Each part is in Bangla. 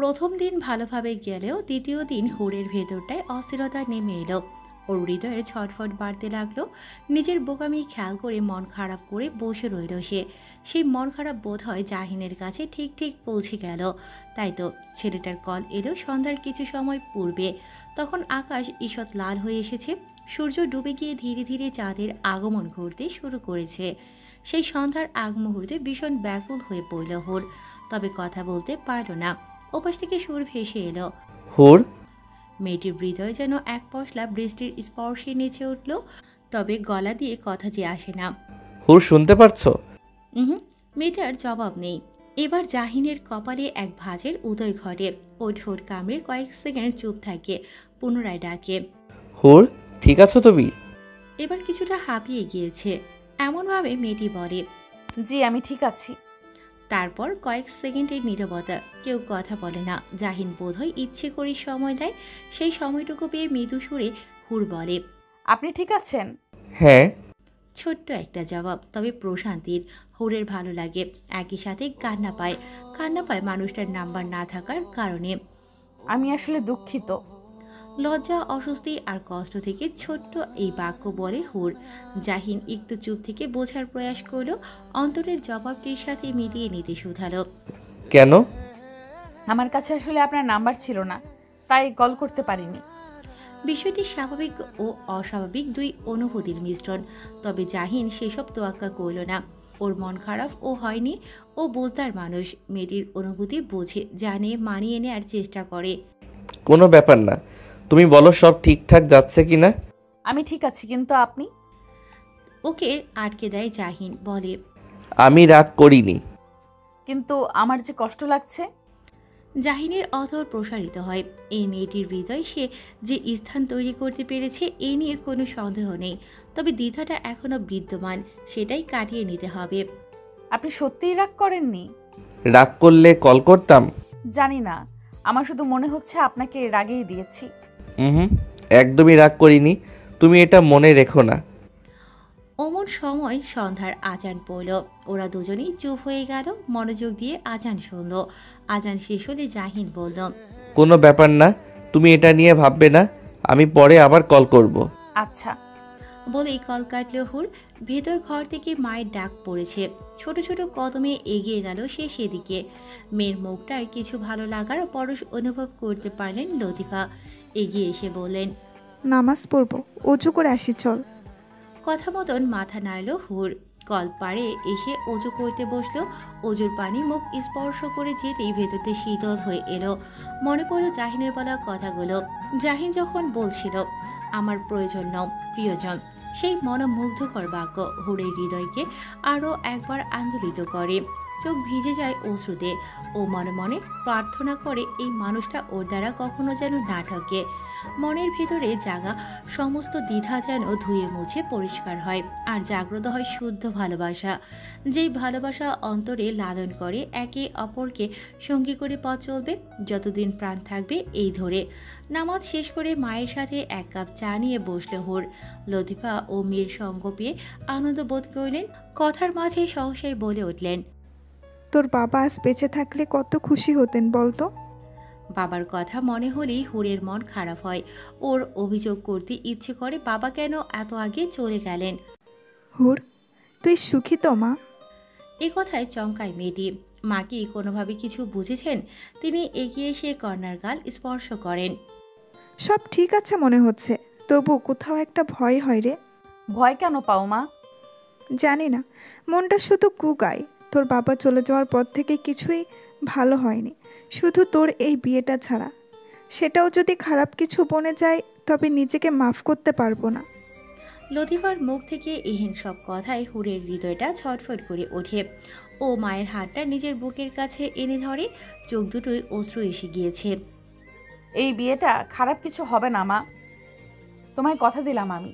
প্রথম দিন ভালোভাবে গেলেও দ্বিতীয় দিন হুড়ের ভেতরটায় অস্থিরতা নেমে এলো। ওর হৃদয়ের ছটফট বাড়তে লাগলো। নিজের বোকামি খেয়াল করে মন খারাপ করে বসে রইল সে। সেই মন খারাপ বোধ হয় জাহিনের কাছে ঠিক ঠিক পৌঁছে গেল। তাই তো ছেলেটার কল এলো সন্ধ্যার কিছু সময় পূর্বে। তখন আকাশ ঈষৎ লাল হয়ে এসেছে। সূর্য ডুবে গিয়ে ধীরে ধীরে চাঁদের আগমন ঘটতে শুরু করেছে। সেই সন্ধ্যার আগ মুহূর্তে ভীষণ ব্যাকুল হয়ে পড়ল হুর, তবে কথা বলতে পারল না। ওপাশ থেকে সুর ভেসে এলো। হুর। মেয়েটির হৃদয় যেন এক পশলা বৃষ্টির স্পর্শে নেচে উঠল, তবে গলা দিয়ে কথা যে আসে না। হুর শুনতে পারছো? হুম। মেয়েটার জবাব নেই। এবার জাহিনের কপালে এক ভাঁজের উদয় ঘটে। ও ঠোঁট কামড়ে কয়েক সেকেন্ড চুপ থাকে, পুনরায় ডাকে। হুর, ঠিক আছো তুমি? এবার কিছুটা হাঁপিয়ে গিয়েছে। এমনভাবে মেয়েটি বলে, জি আমি ঠিক আছি। তারপর কয়েক সেকেন্ডের নীরবতা, কেউ কথা বলে না। জাহিন বোধহয় ইচ্ছে করে সময় দেয়। সেই সময়টুকু পেয়ে মৃদু সুরে হুর বলে, আপনি ঠিক আছেন? হ্যাঁ। ছোট্ট একটা জবাব, তবে প্রশান্তির। হুরের ভালো লাগে, একই সাথে কান্না পায়। কান্না পায় মানুষটার নাম্বার না থাকার কারণে। আমি আসলে দুঃখিত। লজ্জা, অস্বস্তি আর কষ্ট থেকে ছোট্ট এই বাক্য বলে হুর। জাহিন একটু চুপ থেকে বোঝার প্রয়াস করলো, অন্তরের জবাবটির সাথে মিলিয়ে নিতে শুধালো। কেন? আমার কাছে আসলে আপনার নাম্বার ছিল না, তাই কল করতে পারিনি। বিষয়টি স্বাভাবিক ও অস্বাভাবিক দুই অনুভূতির মিশ্রণ, তবে জাহিন সেসব তোয়াক্কা করল না। ওর মন খারাপ ও হয়নি। ও বোঝদার মানুষ, মেয়েটির অনুভূতি বোঝে, জানে, মানিয়ে নেয়ার চেষ্টা করে। কোনো ব্যাপার না, তুমি বলো সব ঠিকঠাক যাচ্ছে কি না। আমি ঠিক আছি, কিন্তু আপনি? ওকে আটকে দেয় জাহিন, বলে, আমি রাগ করিনি। কিন্তু আমার যে কষ্ট লাগছে। জাহিনের অধর প্রসারিত হয়। এই মেয়েটির হৃদয় সে যে স্থান তৈরি করতে পেরেছে এ নিয়ে কোনো সন্দেহ নেই, তবে দ্বিধাটা এখনো বিদ্যমান, সেটাই কাটিয়ে নিতে হবে। আপনি সত্যিই রাগ করেননি? রাগ করলে কল করতাম? জানি না, আমার শুধু মনে হচ্ছে আপনাকে রাগেই দিয়েছি। হুম, একদমই রাগ করিনি, তুমি এটা মনে রেখো না। অমন সময় সন্ধ্যার আজান পড়ল। ওরা দুজনেই চুপ হয়ে গেল, মনোযোগ দিয়ে আজান শুনল। আজান শেষ হলে জাহিন বলল, কোনো ব্যাপার না, তুমি এটা নিয়ে ভাববে না, আমি পরে আবার কল করব। আচ্ছা। বলেই কল কাটল হুর। ভেতর ঘর থেকে মায়ের ডাক পড়েছে। ছোট ছোট কদমে এগিয়ে গেল সে সেদিকে। মেয়ের মুখটার কিছু ভালো লাগার পরশ অনুভব করতে পারলেন লতিফা। এগিয়ে এসে বললেন, নামাজ পড়বো, অজু করে আসি চল। কথা মতন মাথা নাড়ল হুর। কল পাড়ে এসে অজু করতে বসলো। অজুর পানি মুখ স্পর্শ করে যেতেই ভেতরতে শীতল হয়ে এলো। মনে পড়ল জাহিনের বলা কথাগুলো। জাহিন যখন বলছিল, আমার প্রয়োজন নও প্রিয়জন, সেই মনোমুগ্ধকর বাক্য হুরের হৃদয়কে আরও একবার আন্দোলিত করে। চোখ ভিজে যায় অশ্রুতে। ও মনে মনে প্রার্থনা করে এই মানুষটা ওর দ্বারা কখনো যেন না ঠকে। মনের ভেতরে জাগা সমস্ত দ্বিধা যেন ধুয়ে মুছে পরিষ্কার হয়, আর জাগ্রত হয় শুদ্ধ ভালোবাসা। যেই ভালোবাসা অন্তরে লালন করে, একে অপরকে সঙ্গী করে পথ চলবে যতদিন প্রাণ থাকবে এই ধরে। নামাজ শেষ করে মায়ের সাথে এক কাপ চা নিয়ে বসলো হুর। লতিফা ও মীর সঙ্গ পেয়ে আনন্দ বোধ করলেন। কথার মাঝে সহসাই বলে উঠলেন, তোর বাবা আজ বেঁচে থাকলে কত খুশি হতেন বলতো। বাবার কথা মনে হলেই হুরের মন খারাপ হয়। ওর অভিযোগ করতে ইচ্ছে করে, বাবা কেন এত আগে চলে গেলেন। হুর, তুই সুখী তো মা? এ কথায় চমকায় মেয়েটি। মা কি কোনোভাবে কিছু বুঝেছেন? তিনি এগিয়ে এসে কন্যার গাল স্পর্শ করেন। সব ঠিক আছে মনে হচ্ছে, তবু কোথাও একটা ভয় হয় রে। ভয় কেন পাও মা? জানি না, মনটা শুধু কুগায়। তোর বাবা চলে যাওয়ার পর থেকে কিছুই ভালো হয়নি, শুধু তোর এই বিয়েটা ছাড়া। সেটাও যদি খারাপ কিছু বনে যায় তবে নিজেকে মাফ করতে পারবো না। লতিফার মুখ থেকে এহেন সব কথায় হুরের হৃদয়টা ছটফট করে ওঠে। ও মায়ের হাতটা নিজের বুকের কাছে এনে ধরে। চোখ দুটোই অশ্রু এসে গিয়েছে। এই বিয়েটা খারাপ কিছু হবে না মা, তোমায় কথা দিলাম আমি।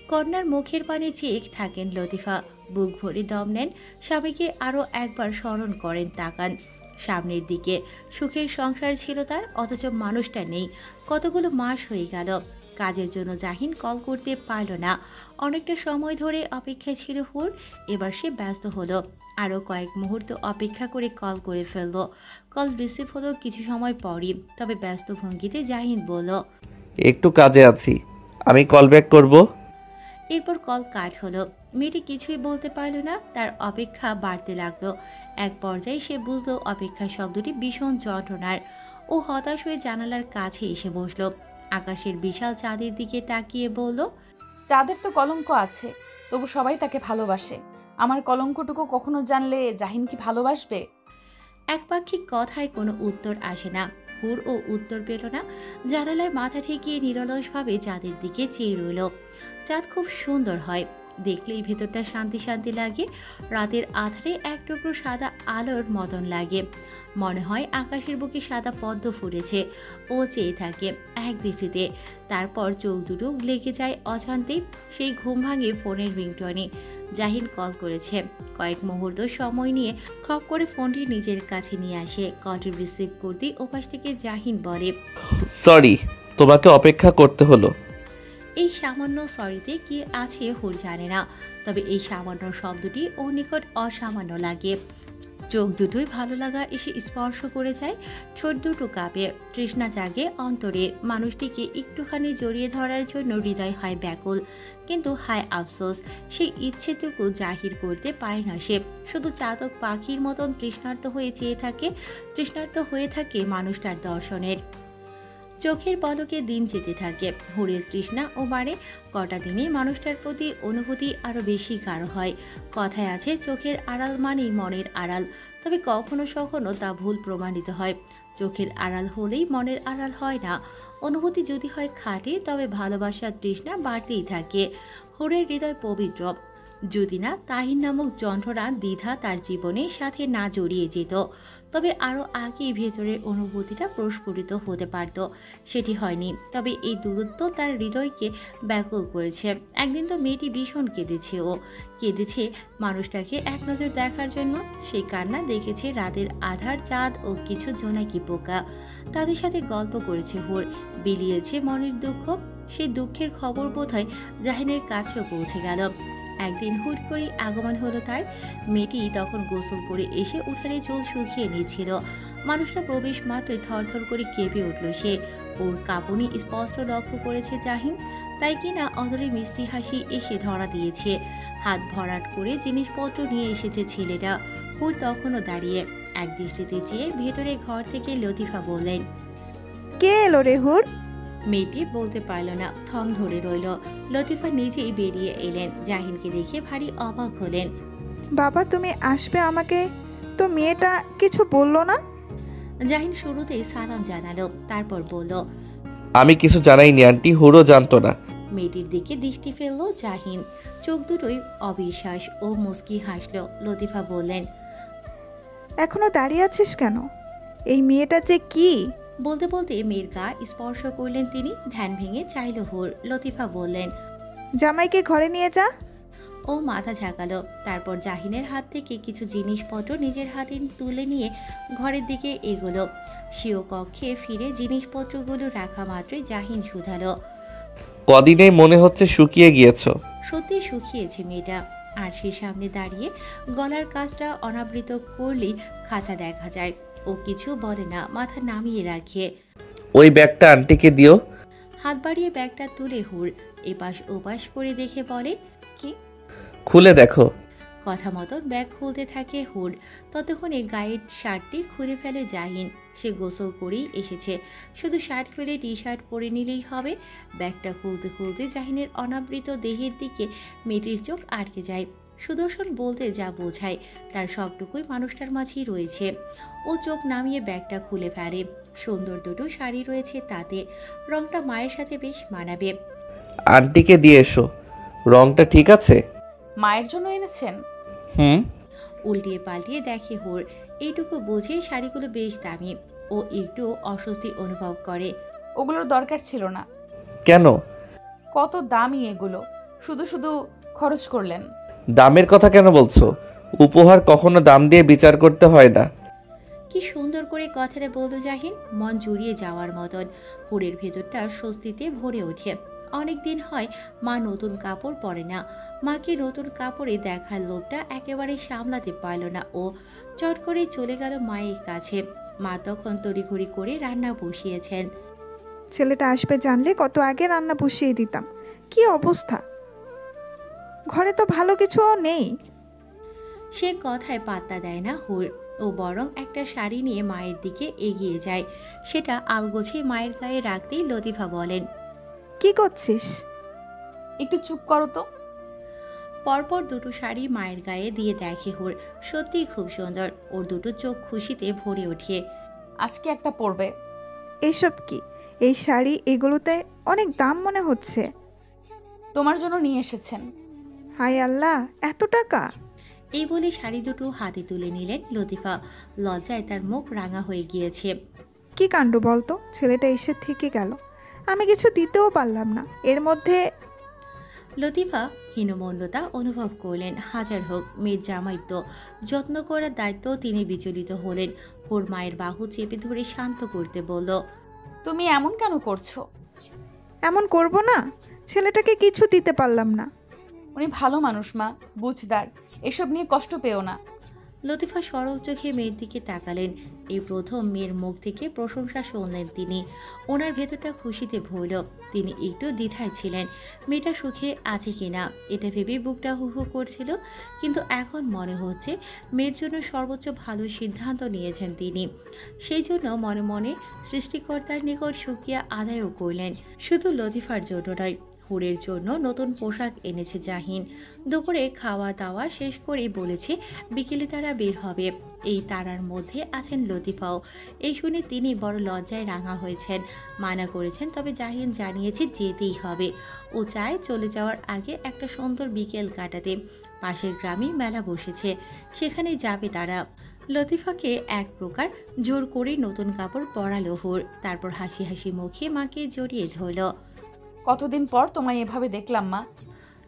কন্যার মুখের পানে চেয়ে থাকেন লতিফা। বুক ভরে দম নেন। স্বামীকে আরও একবার স্মরণ করেন, তাকান সামনের দিকে। সুখের সংসার ছিল তার, অথচ মানুষটা নেই। কতগুলো মাস হয়ে গেল। কাজের জন্য জাহিন কল করতে পারল না। অনেকটা সময় ধরে অপেক্ষায় ছিল হুর। এবার সে ব্যস্ত হলো। আরও কয়েক মুহূর্ত অপেক্ষা করে কল করে ফেলল। কল রিসিভ হলো কিছু সময় পরই, তবে ব্যস্ত ভঙ্গিতে জাহিন বলল। একটু কাজে আছি, আমি কল ব্যাক করব। এরপর কল কাট হলো। মেয়েটি কিছুই বলতে পারল না, তার অপেক্ষা বাড়তে লাগলো। এক পর্যায়ে সে বুঝলো অপেক্ষা শব্দটি ভীষণ যন্ত্রণার। ও হতাশ হয়ে জানালার কাছে এসে বসলো। আকাশের বিশাল চাঁদের দিকে তাকিয়ে বলল। চাঁদের তো কলঙ্ক আছে, তবু সবাই তাকে ভালোবাসে। আমার কলঙ্কটুকু কখনো জানলে জাহিন কি ভালোবাসবে? একপাক্ষিক কথায় কোনো উত্তর আসে না। হুর ও উত্তর পেল না। জানালায় মাথা ঠেকিয়ে নিরলসভাবে চাঁদের দিকে চেয়ে রইল। চাঁদ খুব সুন্দর হয়, দেখলেই ভেতরটা শান্তি শান্তি লাগে। রাতের আধারে এক টুকরো সাদা আলোর মতন লাগে, মনে হয় আকাশের বুকে সাদা পদ্ম ফুটেছে। ও চেয়ে থাকে এক দৃষ্টিতে, তারপর চোখ দুটো লেগে যায় অজান্তেই। সেই ঘুম ভাঙে ফোনের রিংটনে। জাহিন কল করেছে। কয়েক মুহূর্ত সময় নিয়ে খপ করে ফোনটি নিজের কাছে নিয়ে আসে। কলটি রিসিভ করতেই ওপাশ থেকে জাহিন বলে। সরি, তোমাকে অপেক্ষা করতে হলো। এই সামান্য সরিতে কি আছে হুর জানে না, তবে এই সামান্য শব্দটি ওর নিকট অসামান্য লাগে। চোখ দুটোই ভালো লাগা এসে স্পর্শ করে যায়। ঠোঁট দুটো কাঁপে, তৃষ্ণা জাগে অন্তরে। মানুষটিকে একটুখানি জড়িয়ে ধরার জন্য হৃদয় হয় ব্যাকুল, কিন্তু হায় আফসোস, সেই ইচ্ছেটুকু জাহির করতে পারে না সে। শুধু চাতক পাখির মতন তৃষ্ণার্ত হয়ে চেয়ে থাকে, তৃষ্ণার্ত হয়ে থাকে মানুষটার দর্শনের। চোখের পলকে দিন যেতে থাকে। হুরের তৃষ্ণা ও বাড়ে। কটা দিনে মানুষটার প্রতি অনুভূতি আরও বেশি গাঢ় হয়। কথায় আছে, চোখের আড়াল মানেই মনের আড়াল। তবে কখনো সখনো তা ভুল প্রমাণিত হয়। চোখের আড়াল হলেই মনের আড়াল হয় না। অনুভূতি যদি হয় খাঁটি, তবে ভালোবাসার তৃষ্ণা বাড়তেই থাকে। হুরের হৃদয় পবিত্র। যদি না তাহিন নামক যন্ত্রণা দ্বিধা তার জীবনের সাথে না জড়িয়ে যেত, তবে আরও আগেই ভেতরের অনুভূতিটা প্রস্ফুটিত হতে পারত। সেটি হয়নি। তবে এই দূরত্ব তার হৃদয়কে ব্যাকুল করেছে। একদিন তো মেয়েটি ভীষণ কেঁদেছে। ও কেঁদেছে মানুষটাকে এক নজর দেখার জন্য। সেই কান্না দেখেছে রাতের আধার, চাঁদ ও কিছু জোনাকি পোকা। তাদের সাথে গল্প করেছে হুর, বিলিয়েছে মনের দুঃখ। সেই দুঃখের খবর বোধহয় জাহিনের কাছেও পৌঁছে গেল। একদিন হুট করে আগমন হলো তার। মেয়েটি তখন গোসল করে এসে উঠানে চুল শুকিয়ে নিচ্ছিল। মানুষটা প্রবেশ মাত্রই থরথর করে কেঁপে উঠল সে। ওর কাঁপুনি স্পষ্ট লক্ষ্য করেছে জাহিন, তাই কিনা অদরে মিষ্টি হাসি এসে ধরা দিয়েছে। হাত ভরাট করে জিনিসপত্র নিয়ে এসেছে ছেলেটা। হুর তখনও দাঁড়িয়ে এক দৃষ্টিতে চেয়ে ভেতরে ঘর থেকে লতিফা বললেন। কে এলো রে হুর? মেয়েটি বলতে পারল না, থম ধরে রইল। লতিফা নিজেই বেরিয়ে এলেন। জাহিনকে দেখে ভারী অবাক হলেন। বাবা, তুমি আসবে, আমাকে তো মেয়েটা কিছু বললো না? জাহিন শুরুতেই সালাম জানালো, তারপর বলল। আমি কিছু জানাইনি আন্টি, হুড়ো জানতো না। মেয়েটির দিকে দৃষ্টি ফেলল জাহিন। চোখ দুটোই অবিশ্বাস ও মুস্কি হাসল। লতিফা বললেন। এখনো দাঁড়িয়ে আছিস কেন? এই মেয়েটা যে কি? বলতে বলতে মেয়ের গা স্পর্শ করলেন তিনি। ধ্যান ভেঙে চাইল হুর। লতিফা বললেন। জামাইকে ঘরে নিয়ে যা। ও মাথা ঝাঁকালো। তারপর জাহিনের হাত থেকে কিছু জিনিসপত্র নিজের হাতে তুলে নিয়ে ঘরের দিকে এগোলো। স্বীয় কক্ষে ফিরে জিনিসপত্রগুলো রাখা মাত্রই জাহিন শুধালো। কদিনেই মনে হচ্ছে শুকিয়ে গিয়েছো। সত্যি শুকিয়েছে মেয়েটা। আরশির সামনে দাঁড়িয়ে গলার কাজটা অনাবৃত করলেই খাঁচা দেখা যায়। ও কিছু বলে না, মাথা নামিয়ে রাখে। ওই ব্যাগটা আন্টিকে দিও। হাত বাড়িয়ে ব্যাগটা তুলে হুর এপাশ ওপাশ করে দেখে বলে। কি? খুলে দেখো। কথা মতো ব্যাগ খুলতে থাকে হুর। ততক্ষণে গায়ের শার্টটি খুলে ফেলে জাহিন। সে গোসল করেই এসেছে, শুধু শার্ট খুলে টি শার্ট পরে নিলেই হবে। ব্যাগটা খুলতে খুলতে জাহিনের অনাবৃত দেহের দিকে মেয়েটির চোখ আটকে যায়। সুদর্শন বলতে যা বোঝায় তার সবটুকুই মানুষটার মাঝেই রয়েছে। ও চোখ নামিয়ে ব্যাগটা খুলে ফেলে। সুন্দর দুটো শাড়ি রয়েছে তাতে। রংটা মায়ের সাথে বেশ মানাবে। আন্টিকে দিয়ে এসো, রংটা ঠিক আছে? মায়ের জন্য এনেছেন? হুম। উল্টিয়ে পাল্টিয়ে দেখে হুর। এইটুকু বুঝে শাড়িগুলো বেশ দামি। ও একটু অস্বস্তি অনুভব করে। ওগুলোর দরকার ছিল না। কেন? কত দামি এগুলো, শুধু শুধু খরচ করলেন। দামের কথা কেন বলছো? উপহার কখনো দাম দিয়ে বিচার করতে হয় না। কি সুন্দর করে কথাটা বলতো জাহিন, মন জুড়িয়ে যাওয়ার মতন। হুরের ভেতরটা স্বস্তিতে ভরে ওঠে। অনেক দিন হয় মা নতুন কাপড় পরে না। মাকে নতুন কাপড়ে দেখার লোভটা একেবারে সামলাতে পারল না ও চট করে চলে গেল মায়ের কাছে। মা তখন তড়িঘড়ি করে রান্না বসিয়েছেন। ছেলেটা আসবে জানলে কত আগে রান্না বসিয়ে দিতাম। কি অবস্থা, ঘরে তো ভালো কিছুও নেই। সে কথায় পাত্তা দেয় না হুর। ও বরং একটা শাড়ি নিয়ে মায়ের দিকে এগিয়ে যায়। সেটা আলগোছে মায়ের গায়ে রাখতেই লতিফা বলেন, কি করছিস? একটু চুপ করো তো। পরপর দুটো শাড়ি মায়ের গায়ে দিয়ে দেখে হুর। সত্যিই খুব সুন্দর। ওর দুটো চোখ খুশিতে ভরে ওঠে। আজকে একটা পরবে। এইসব কি? এই শাড়ি এগুলোতে অনেক দাম মনে হচ্ছে। তোমার জন্য নিয়ে এসেছেন। হায় আল্লাহ, এত টাকা! এই বলে শাড়ি দুটো হাতে তুলে নিলেন লতিফা। লজ্জায় তার মুখ রাঙা হয়ে গিয়েছে। কি কাণ্ড বলতো, ছেলেটা এসে থেকে গেল, আমি কিছু দিতেও পারলাম না। এর মধ্যে লতিফা হীনমন্যতা অনুভব করলেন। হাজার হোক মেয়ের জামাইত্ব, যত্ন করার দায়িত্ব তিনি বিচলিত হলেন। ওর মায়ের বাহু চেপে ধরে শান্ত করতে বলল, তুমি এমন কেন করছো? এমন করব না? ছেলেটাকে কিছু দিতে পারলাম না। উনি ভালো মানুষ মা, বুঝদার, এসব নিয়ে কষ্ট পেও না। লতিফা সরল চোখে মেয়ের দিকে তাকালেন। এই প্রথম মেয়ের মুখ থেকে প্রশংসা শুনলেন তিনি। ওনার ভেতরটা খুশিতে ভরল। তিনি একটু দ্বিধায় ছিলেন মেয়েটা সুখে আছে কিনা, এটা ভেবে বুকটা হু হু করছিল। কিন্তু এখন মনে হচ্ছে মেয়ের জন্য সর্বোচ্চ ভালো সিদ্ধান্ত নিয়েছেন তিনি। সেই জন্য মনে মনে সৃষ্টিকর্তার নিকট শুকরিয়া আদায়ও করলেন। শুধু লতিফার জন্য নয়, হুরের জন্য নতুন পোশাক এনেছে জাহিন। দুপুরে খাওয়া দাওয়া শেষ করেই বলেছে বিকেলে তারা বের হবে। এই তারার মধ্যে আছেন লতিফাও। এই শুনে তিনি বড় লজ্জায় রাঙা হয়েছেন। মানা করেছেন, তবে জাহিন জানিয়েছে যেতেই হবে। ও চায় চলে যাওয়ার আগে একটা সুন্দর বিকেল কাটাতে। পাশের গ্রামে মেলা বসেছে, সেখানে যাবে তারা। লতিফাকে এক প্রকার জোর করে নতুন কাপড় পরালো হুর। তারপর হাসি হাসি মুখে মাকে জড়িয়ে ধরল। কতদিন পর তোমায় এভাবে দেখলাম মা।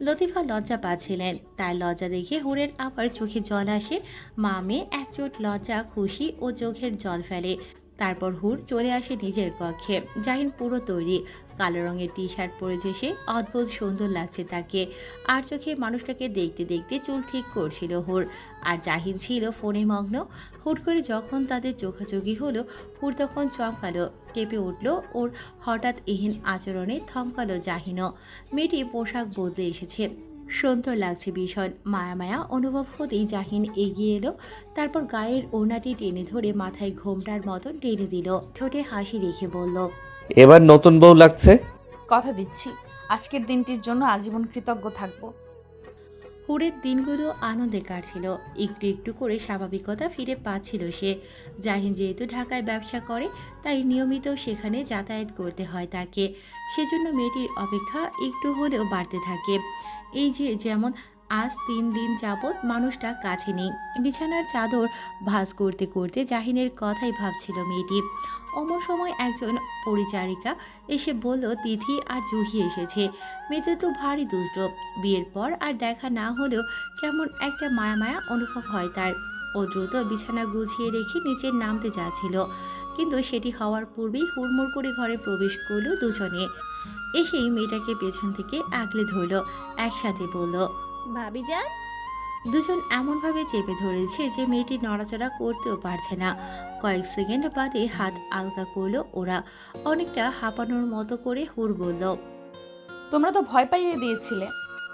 লতিফা লজ্জা পাচ্ছিলেন। তার লজ্জা দেখে হুরের আবার চোখে জল আসে। মা মেয়ে একচোট লজ্জা, খুশি ও চোখের জল ফেলে। তারপর হুর চলে আসে নিজের কক্ষে। জাহিন পুরো তৈরি, কালো রঙের টি শার্ট পরেছে সে। অদ্ভুত সুন্দর লাগছে তাকে। আর চোখে মানুষটাকে দেখতে দেখতে চুল ঠিক করছিল হুর। আর জাহিন ছিল ফোনে মগ্ন। হুট করে যখন তাদের চোখাচোখি হলো, হুর তখন চমকালো, কেঁপে উঠল। ওর হঠাৎ এহেন আচরণে থমকালো জাহিনও। মেয়েটি পোশাক বদলে এসেছে, সুন্দর লাগছে ভীষণ। মায়া মায়া অনুভব হতেই জাহিন এগিয়ে এলো। তারপর গায়ের ওড়নাটি টেনে ধরে মাথায় ঘোমটার মতন টেনে দিল। ঠোঁটে হাসি রেখে বলল, এবার নতুন বউ লাগছে। কথা দিচ্ছি আজকের দিনটির জন্য আজীবন কৃতজ্ঞ থাকবো। হুরের দিনগুলো আনন্দে কাটছিল। একটু একটু করে স্বাভাবিকতা ফিরে পাচ্ছিল সে। জাহিন যেহেতু ঢাকায় ব্যবসা করে, তাই নিয়মিত সেখানে যাতায়াত করতে হয় তাকে। সেজন্য মেয়েটির অপেক্ষা একটু হলেও বাড়তে থাকে। এই যে যেমন আজ 3 দিন যাবৎ মানুষটা কাছে নেই। বিছানার চাদর ভাঁজ করতে করতে জাহিনের কথাই ভাবছিল মেয়েটি। অমন সময় একজন পরিচারিকা এসে বলল তিথি আর জুহি এসেছে। মেয়ে দুটো ভারী দুষ্ট। বিয়ের পর আর দেখা না হলেও কেমন একটা মায়া মায়া অনুভব হয় তার। ও দ্রুত বিছানা গুছিয়ে রেখে নিচে নামতে যাচ্ছিল, কিন্তু সেটি হওয়ার পূর্বেই হুড়মুড় করে ঘরে প্রবেশ করলো দুজনে। এসেই মেয়েটাকে পেছন থেকে আগলে ধরল, একসাথে বলল, ভাবিজান। দুজন এমনভাবে চেপে ধরেছে যে মেয়েটি নড়াচড়া করতেও পারছে না। কয়েক সেকেন্ড বাদে হাত আলগা করলো ওরা। অনেকটা হাঁপানোর মতো করে হুড় বলল, তোমরা তো ভয় পাইয়ে দিয়েছিলে।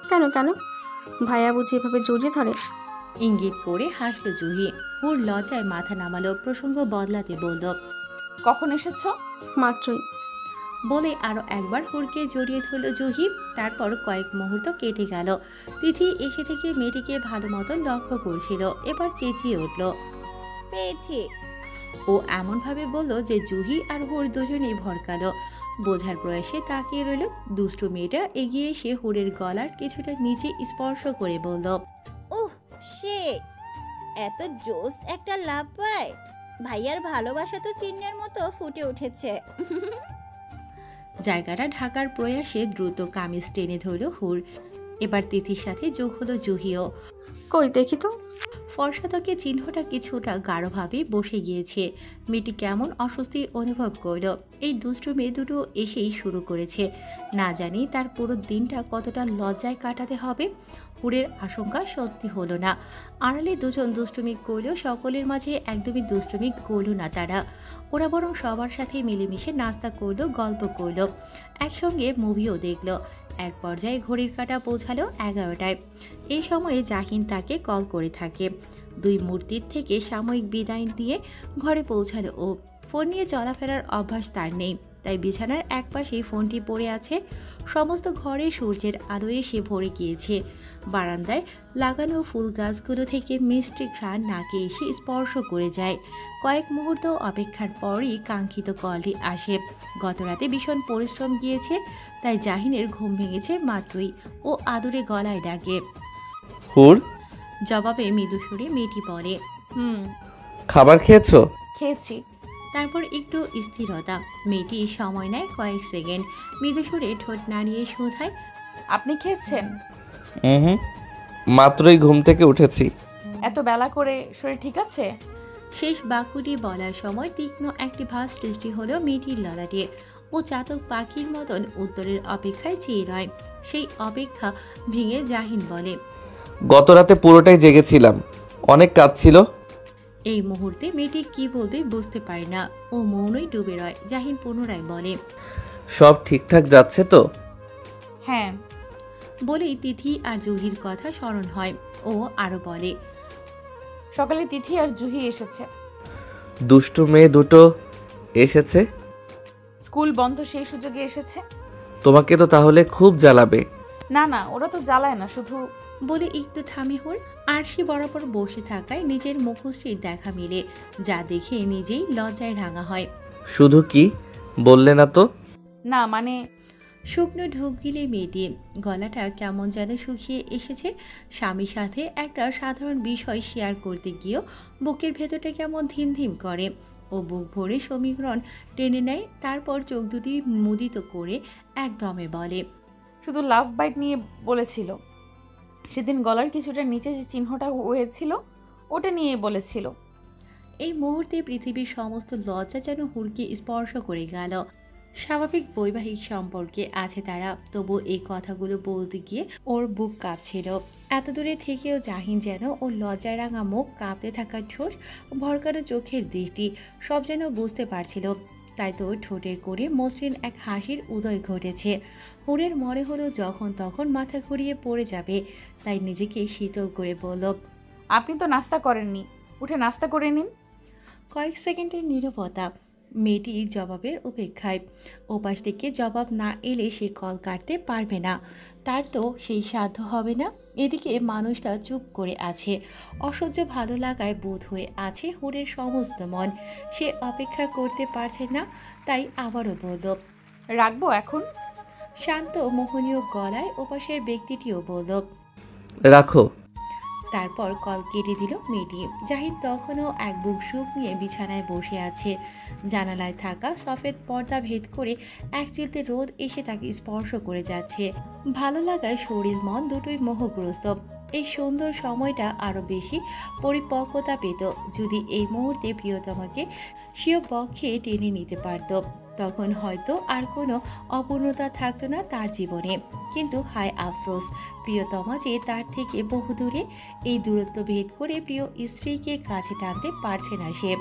কেন কেন? ভাইয়া বুঝি এভাবে জড়িয়ে ধরে? ইঙ্গিত করে হাসলো জুহি। হুড় লজ্জায় মাথা নামালো, প্রসঙ্গ বদলাতে বলল, কখন এসেছো? মাত্রই। বলে আরো একবার হুড়কে জড়িয়ে ধরল জুহি। তারপর কয়েক মুহূর্ত কেটে গেল। তিথি এসে থেকে মেয়েটিকে ভালো মতো লক্ষ্য করছিল। এবার চেঁচিয়ে উঠল। পেয়েছি। ও এমনভাবে বলল যে জুহি আর হুড় দুজনেই ভরকালো। বোঝার প্রয়াসে তাকিয়ে রইল। দুষ্টু মেয়েটা এগিয়ে এসে হুড়ের গলার কিছুটা নিচে স্পর্শ করে বলল, উহ শিট, এত জোস একটা লাভ পায়। ভাইয়ার ভালোবাসা তো চিহ্নের মতো ফুটে উঠেছে। জায়গাটা ঢাকার প্রয়াসে দ্রুত কামিজ টেনে ধরল হুড়। এবার তিথির সাথে যোগ হলো জুহিও। কই দেখি তো। ফর্সা ত্বকে চিহ্নটা কিছুটা গাঢ়ভাবে বসে গিয়েছে। মেয়েটি কেমন অস্বস্তি অনুভব করলো। এই দুষ্টু মেয়ে দুটো এসেই শুরু করেছে। না জানি তার পুরো দিনটা কতটা লজ্জায় কাটাতে হবে। হুড়ের আশঙ্কা সত্যি হলো না। আড়ালে দুজন দুষ্টুমি করলেও সকলের মাঝে একদমই দুষ্টুমি করল না তারা। ওরা বরং সবার সাথে মিলেমিশে নাস্তা করলো, গল্প করলো, একসঙ্গে মুভিও দেখলো। এক পর্যায়ে ঘড়ির কাঁটা পৌঁছালো 11টায়। এই সময়ে জাহিন তাকে কল করে থাকে। দুই মূর্তির থেকে সাময়িক বিদায় দিয়ে ঘরে পৌঁছালো ও। ফোন নিয়ে চলাফেরার অভ্যাস তার নেই, তাই বিছানার একপাশেই ফোনটি পড়ে আছে। সমস্ত ঘরে সূর্যের আলো এসে ভরে গিয়েছে। বারান্দায় লাগানো ফুল গাছগুলো থেকে মিষ্টি ঘ্রাণ নাকে এসে স্পর্শ করে যায়। কয়েক মুহূর্ত অপেক্ষার পরই কাঙ্ক্ষিত কলটি আসে। গতরাতে ভীষণ পরিশ্রম গিয়েছে, তাই জাহিনের ঘুম ভেঙেছে মাত্রই। ও আদুরে গলায় ডাকে। হুর, জবাবে মৃদু সুরে মেয়েটি বলে। খাবার খেয়েছো? খেয়েছি। তারপর একটু স্থিরতা। মেয়েটি সময় নেয় কয়েক সেকেন্ড, মৃদু সুরে ঠোঁট নাড়িয়ে শোধায়। আপনি খেয়েছেন? হুম, মাত্রই ঘুম থেকে উঠেছি। এত বেলা করে শরীর ঠিক আছে? শেষ বাক্যটি বলার সময় তীক্ষ্ণ একটি ভাস সৃষ্টি হলো মেয়েটির ললাটে। ও চাতক পাখির মতন উত্তরের অপেক্ষায় চেয়ে রয়। সেই অপেক্ষা ভেঙে জাহিন বলে। গত রাতে পুরোটাই জেগেছিলাম, অনেক কাজ ছিল। এই মুহূর্তে মেয়েটি কি বলবে বুঝতে পারে না। ও মৌনই ডুবে রয়। জাহিন পুনরায় বলে। সব ঠিকঠাক যাচ্ছে তো? হ্যাঁ। বলেই তিথি আর জুহির কথা স্মরণ হয়। ও আরো বলে। সকালে তিথি আর জুহি এসেছে। দুষ্টু মেয়ে দুটো এসেছে? স্কুল বন্ধ সেই সুযোগে এসেছে। তোমাকে তো তাহলে খুব জ্বালাবে। না না, ওরা তো জ্বালায় না, শুধু। বলে একটু থামে হুর। আরশি বরাবর বসে থাকায় নিজের মুখশ্রীর দেখা মিলে, যা দেখে নিজেই লজ্জায় রাঙা হয়। শুধু কি বললে না তো? না মানে। শুকনো ঢোক গিলে মেয়েটি, গলাটা কেমন যেন শুকিয়ে এসেছে। স্বামীর সাথে একটা সাধারণ বিষয় শেয়ার করতে গিয়েও বুকের ভেতরটা কেমন ধিমধিম করে। ও বুক ভরে সমীকরণ টেনে নেয়। তারপর চোখ দুটি মুদিত করে একদমে বলে। শুধু লাভ বাইট নিয়ে বলেছিল। সেদিন গলার কিছুটা নিচে যে চিহ্নটা হয়েছিল ওটা নিয়ে বলেছিল। এই মুহূর্তে পৃথিবীর সমস্ত লজ্জা যেন হুড়কে স্পর্শ করে গেল। স্বাভাবিক বৈবাহিক সম্পর্কে আছে তারা, তবু এই কথাগুলো বলতে গিয়ে ওর বুক কাঁপছিল। এত দূরে থেকেও জাহিন যেন ওর লজ্জায় রাঙা মুখ, কাঁপতে থাকা ঠোঁট, ভরকানো চোখের দৃষ্টি সব যেন বুঝতে পারছিল। তাই তো ঠোঁটের করে মসৃণ এক হাসির উদয় ঘটেছে। হুড়ের মনে হলো যখন তখন মাথা ঘুরিয়ে পড়ে যাবে, তাই নিজেকে শীতল করে বলল। আপনি তো নাস্তা করেননি, উঠে নাস্তা করে নিন। কয়েক সেকেন্ডের নীরবতা, মেয়েটির জবাবের অপেক্ষায়। ওপাশ থেকে জবাব না এলে সে কল কাটতে পারবে না, তার তো সেই সাধ্য হবে না। এদিকে মানুষটা চুপ করে আছে। অসহ্য ভালো লাগায় বোধ হয়ে আছে হুড়ের সমস্ত মন। সে অপেক্ষা করতে পারছে না, তাই আবারও বলল। রাখবো এখন? শান্ত মোহনীয় গলায় ওপাশের ব্যক্তিটিও বলল। রাখো। তারপর কল কেটে দিল মেয়েটি। জাহিদ তখনও এক বুক সুখ নিয়ে বিছানায় বসে আছে। জানালায় থাকা সফেদ পর্দা ভেদ করে এক চিলতে রোদ এসে তাকে স্পর্শ করে যাচ্ছে। ভালো লাগায় শরীর মন দুটোই মোহগ্রস্ত। এই সুন্দর সময়টা আরও বেশি পরিপক্কতা পেত যদি এই মুহূর্তে প্রিয়তমাকে স্বীয় পক্ষে টেনে নিতে পারত। তখন হয়তো আর কোনো অপূর্ণতা থাকতো না তার জীবনে। কিন্তু হায় আফসোস, প্রিয়তমা যে তার থেকে বহুদূরে। এই দূরত্ব ভেদ করে প্রিয় স্ত্রীকে কাছে টানতে পারছে না সে।